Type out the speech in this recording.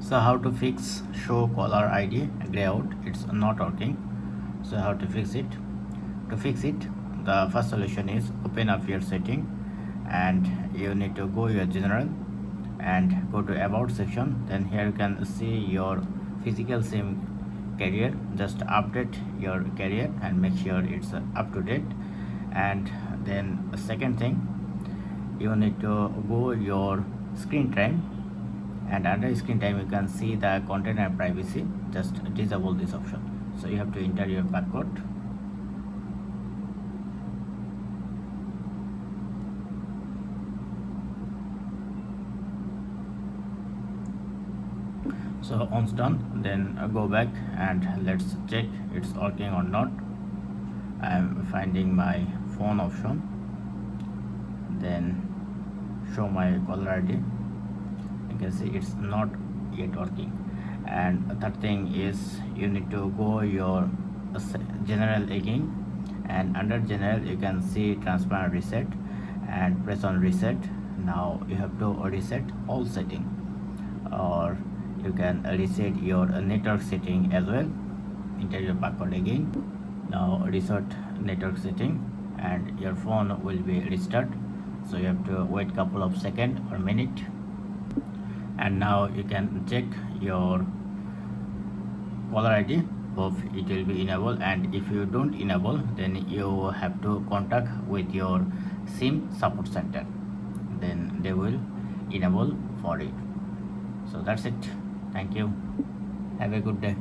So how to fix show caller ID gray out? It's not working. So how to fix it? To fix it, the first solution is open up your setting, and you need to go your general and go to about section. Then here you can see your physical SIM carrier. Just update your carrier and make sure it's up to date. And then the second thing, you need to go your screen time, and under screen time you can see the content and privacy. Just disable this option. So you have to enter your passcode. So once done, then go back and let's check it's working or not. I am finding my phone option, then show my caller ID. You can see it's not yet working. And the third thing is you need to go your general again, and under general you can see transparent reset, and press on reset. Now you have to reset all setting, or you can reset your network setting as well. Enter your passcode again. Now reset network setting and your phone will be restart. So you have to wait couple of seconds or minute, and now you can check your caller ID. Hope it will be enabled, and if you don't enable, then you have to contact with your SIM support center, then they will enable for it. So that's it. Thank you. Have a good day.